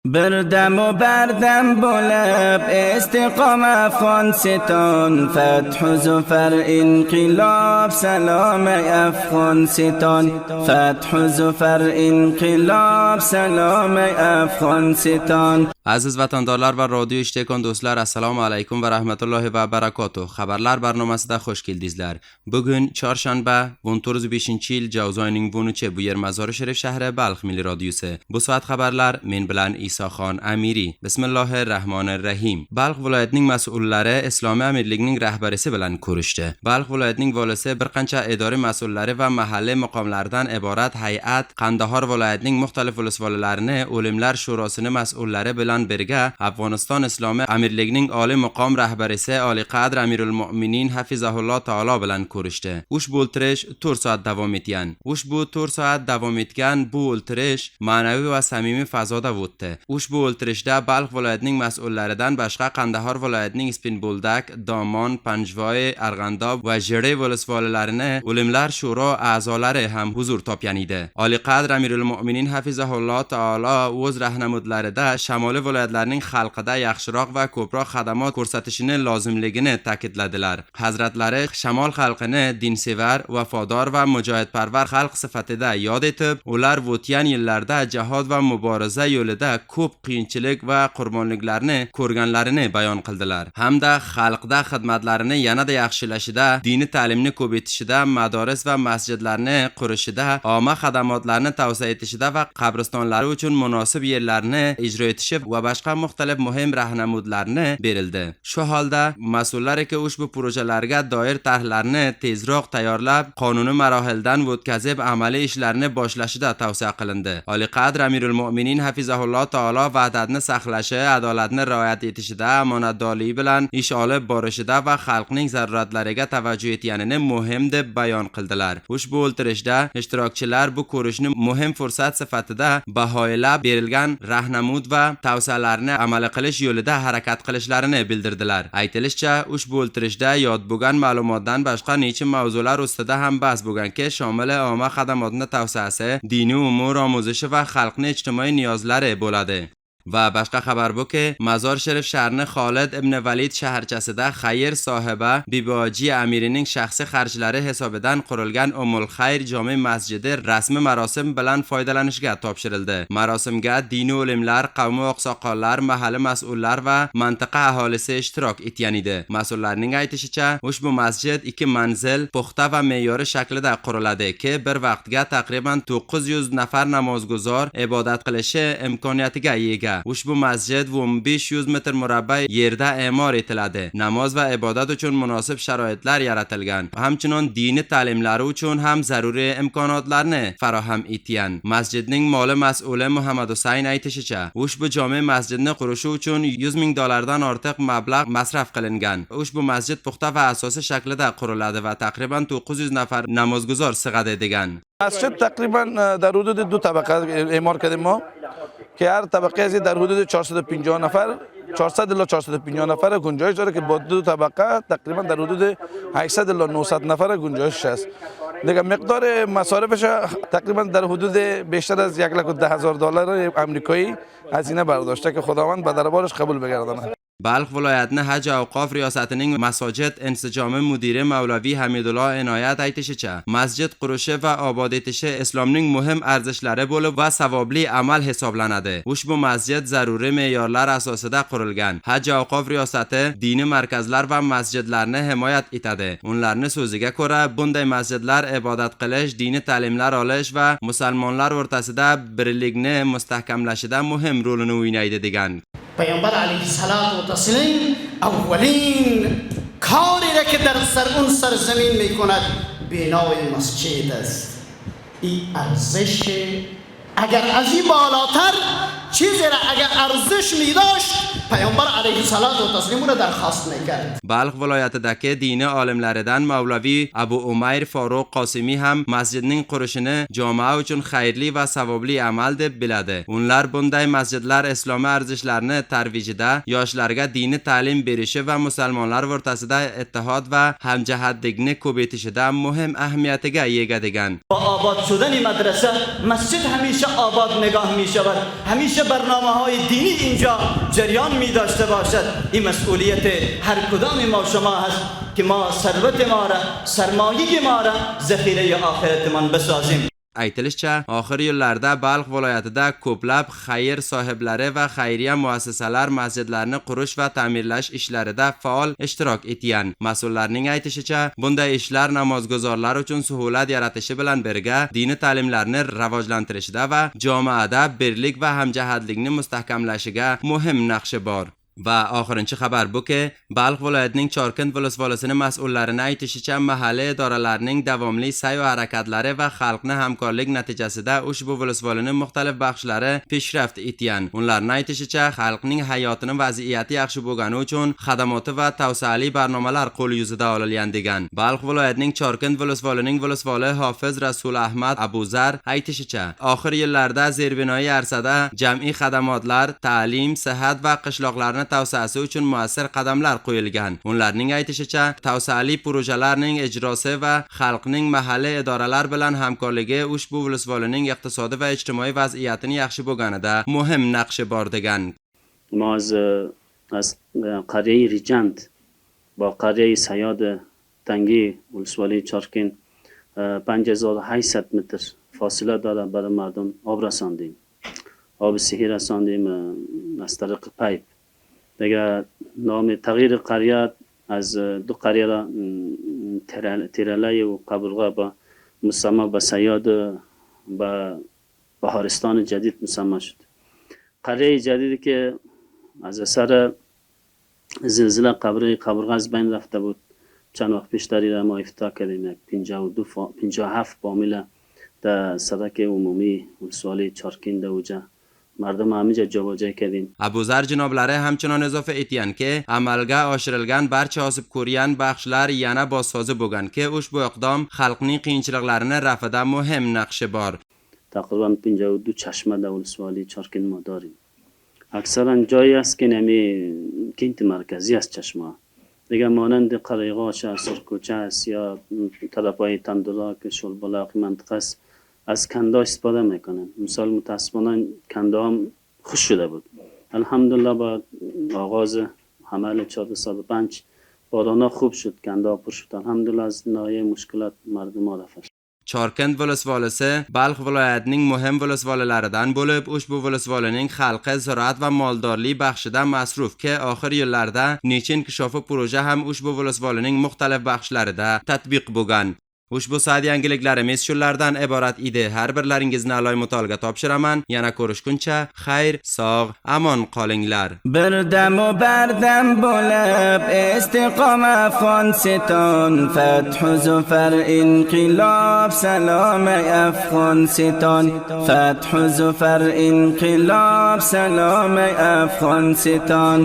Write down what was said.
بردم و بردم بلب استقام افغانستان فتح و ظفر انقلاب سلام افغانستان فتح و ظفر انقلاب سلام افغانستان. Aziz vatandaşlar ve radyo iştekan dostlar, assalomu alaykum ve rahmetullahi ve barakatuh. Xabarlar barnomasida xush keldingizlar. Bugün çarşamba 19-yil Javuz oyining 13 bu yer Mazar Sharif shahri Balx Milliy radiosi. Bu soat xabarlar men bilan Isoxon Amiri. Bismillahirrahmanirrahim. Balx viloyatining mas'ullari Islomiy amirligining rahbarisi bilan ko'rishdi. Balx viloyatining valisi bir qancha idora mas'ullari va mahalliy muqomlardan iborat hay'at Qandahor viloyatining muxtalif ulusvolarini O'limlar shurosining mas'ullari bilan birga Afg'oniston Islomiy amirligining oliy muqom rahbarisi Oliy Qadr Amirul Mu'minin Hafizahulloh taolo bilan ko'rishdi. Ushbu o'tirish 4 soat davom etgan. Ushbu 4 soat davom etgan bu o'tirish ma'naviy va samimiy fazoda o'tdi. Ushbu o'tirishda Balx viloyatining mas'ullaridan boshqa Qandahor viloyatining Spinbuldak, Domon, Panjvoy, Arg'andob va Jire ulusvolalarini O'limlar shuro a'zolari ham huzur topgan edi. Oliy Qadr Amirul Mu'minin Hafizahulloh taolo o'z rahnamudlarida Shamoliy viloyatlarning xalqida yaxshiroq va ko'proq xadamot ko'rsatishini lozimligini ta'kidladilar. Hazratlari Shamol xalqini dinsevar, vafodor va mujohidparvar xalq sifatida yod etib, ular o'tgan yillarda jihad va muboriza yo'lida ko'p qiyinchilik va qurbonliklarni ko'rganlarini bayon qildilar. Hamda xalqda xizmatlarini yanada yaxshilashida, diniy ta'limni ko'paytirishida, madaris va masjidlarni qurishida, omma xadamotlarni tavsiya etishida va qabristonlari uchun munosib yerlarni ijro etishi va boshqa muxtalif muhim rahnamudlarni berildi. Shu holda mas'ullar ushbu projelarga doir tarhlarni tezroq tayyorlab, qonuniy marohildan o'tkazib, amaliy ishlarni boshlashida tavsiya qilindi. Oliy Qadr Amirul Mu'minin Hafizahulloh taolo va'datni saqlashi, adolatni rioyat etishida, omonatdorlik bilan ish olib borishida va xalqning zaruratlariga tavajjuh etganini muhim deb bayon qildilar. Ushbu o'tirishda ishtirokchilar bu ko'rishni muhim fursat sifatida bahoylab, berilgan rahnamud va tavsiyalarni amal qilish yo'lida harakat qilishlarini bildirdilar. Aytilishicha, ushbu o'tirishda yod bo'lgan ma'lumotdan boshqa necha mavzular ustida ham bahs bo'lganki, shomili omma xadamatini tavsiyasi, diniy umur omuzishi va xalqning ijtimoiy niyozlari bo'ladi. Va boshqa xabar bu-ki, Mazar Sharif shahrining Xolid ibn Valid shaharchasida Xayr sohiba Biboji amirining shaxsiy xarjlari hisobidan qurilgan Ummul Xayr jome masjidi rasmiy marosim bilan foydalanishga topshirildi. Marosimga diniy olimlar, qavmiy oqsoqollar, mahalliy mas'ullar va mantiqa aholisi ishtirok etgan edi. Mas'ullarning aytishicha, ushbu masjid 2 manzil, puxta va me'yoriy shaklida quriladi ki, bir vaqtga taqriban 900 nafar namozguzor ibodat qilishi imkoniyatiga ega. Ushbu masjid 1500 metr murabba yerda e'mor etiladi. Namoz va ibodat uchun munosib sharoitlar yaratilgan. Hamchinon diniy ta'limlari uchun ham zaruriy imkoniyatlarni farahm etgan. Masjidning moli mas'uli Muhammad Husayn aytishicha, ushbu jome masjidni qurishi uchun $100,000 dan ortiq mablag' masraf qilingan. Ushbu masjid puxta va asosiy shaklida quriladi va taqriban 900 nafar namozguzor sig'adi degan. مسجد تقریبا در حدود 2 طبقه اعمار کردیم ما که هر طبقه از در حدود 450 نفر 400 الی 450 نفر گنجایش داره که با 2 طبقه تقریبا در حدود 800 الی 900 نفر گنجایش است. دیگه مقدار مصارفش تقریبا در حدود بیشتر از $110,000 آمریکایی هزینه برداشته که خداوند به دربارش قبول بگردانه. Balx viloyatining Haj Avqof riyosatining masojid insijomi mudiri Mavlaviy Hamidulloh Inoyat aytishicha, masjid qurishi va obod etishi islomning muhim arzishlari bo'lib va savobli amal hisoblanadi. Ushbu masjid zaruriy me'yorlar asosida qurilgan. Haj Avqof riyosati diniy markazlar va masjidlarni himoyat etadi. Ularning so'ziga ko'ra, bunday masjidlar ibodat qilish, diniy ta'limlar olish va musulmonlar o'rtasida birlikni mustahkamlashida muhim rolini o'ynaydi degan. پیامبر علیه الصلاة و تسلیم اولین کاری را که در اون سرزمین میکند بنای مسجد است. این ارزش اگر از این بالاتر چیزی را اگر ارزش میداشت پیامبر علیه الصلاة و تسلیم را درخواست میکرد. Balx viloyatidagi diniy olimlaridan Mavlaviy Abu Umayr Faruq Qosimi ham masjidning qurishini jamoa uchun xayrli va savobli amal deb biladi. Ular bunday masjidlar islomiy arzishlarni tarvijida, yoshlarga diniy ta'lim berishi va musulmonlar o'rtasida ittihod va hamjihatlikni ko'paytirishida muhim ahamiyatiga ega degan. با آباد شدن مدرسه مسجد همیشه آباد نگاه می شود، همیشه همیشه برنامه‌های دینی اینجا جریان می داشته باشد. این مسئولیت هر کدام ما شما هست که ما ثروت ما را، سرمایه ما را ذخیره آخرتمان بسازیم. Aytilishcha, oxir yillarda Balx viloyatida ko'plab xayr sohiblari va xayriya muassasalar masjidlarni qurish va ta'mirlash ishlarida faol ishtirok etgan. Mas'ullarning aytishicha, bunday ishlar namozguzorlar uchun suhulat yaratishi bilan birga diniy ta'limlarni rivojlantirishda va jamoada birlik va hamjihatlikni mustahkamlashiga muhim naqshi bor. Va oxirinchi xabar bu-ki, Balx viloyatining Chorkent volosvolisining mas'ullarining aytishicha, mahalliy idoralarning davomli sa'y va harakatlari va xalqning hamkorlik natijasida ushbu volosvolining muxtalif baxshlari peshrafт etgan. Ularning aytishicha, xalqning hayotining vaziyati yaxshi bo'lgani uchun xadamati va tavsiyali barnomalar qo'l yuzida olingan degan. Balx viloyatining Chorkent volosvolining volosvoli Hofiz Rasul Ahmad Abuzar aytishicha, oxir yillarda zerbinoyi arsada jam'iy xadamatlar, ta'lim, sihat va qishloqlarni tavsiyasi uchun muassir qadamlar qo'yilgan. Ularning aytishicha, tavsiyali projelarning ijrosi va xalqning mahalliy idoralar bilan hamkorligi ushbu volosvolining iqtisodiy va ijtimoiy vaziyatini yaxshi bo'lganida muhim naqshi bor degan. ما از قریه ریجند با قریه سیاد تنگی ولسوالی چارکین 5800 متر فاصله داره برای مردم آب رساندیم. آب صحی رساندیم از طریق پایپ. دیگه نام تغییر قریه از دو قریه را تیراله و قبرغه با مسمى به سیاد به بهارستان جدید مسمى شد. قریه جدیدی که از اثر زلزله قبرغه از بین رفته بود، چند وقت پیش را ما افتتاح کردیم. 57 فامیل در سرک عمومی ولسوالی چارکین دوجه مردم همینجا جابجا کردیم. Abuzar janoblari hamchinon izofa etgan ki, amalga oshirilgan barcha osib ko'rgan baxshlar yana bossozi bo'lgan ki, ushbu iqdom xalqning qiyinchiliklarini rafida muhim naqshi bor. تقریبا 52 چشمه در ولسوالی چارکین ما داریم. اکثرا جایی است که نمی کینت مرکزی است چشمه. دیگه مانند قریقاش است، سرکوچه است یا طرفای تندراک شلبلاق منطقه است، از کندا استفاده میکنن. مثال متاسفانه کندا هم خوش شده بود. الحمدلله با آغاز حمل 405 بارانا خوب شد، کندا پر شد. الحمدلله از ناحیه مشکلات مردم ها رفت. Chorkent volosvolisi Balx viloyatining muhim volosvolilaridan bo'lib, ushbu volosvolining xalqi ziroat va moldorlik baxshidan masruf ki, oxir yillarda necha inkishofi proje ham ushbu volosvolining muxtalif baxshlarida tatbiq bo'lgan. Ushbu saat yangiliklarimiz shulardan iborat edi. Har birlaringizni aloy mutolga topshiraman. Yana ko'rishguncha xayr, sog', amon qolinglar. Birdam و bardam bo'lib istiqoma Afg'oniston, fath zufar inqilob, salom Afg'oniston, fath zufar inqilob, salom Afg'oniston.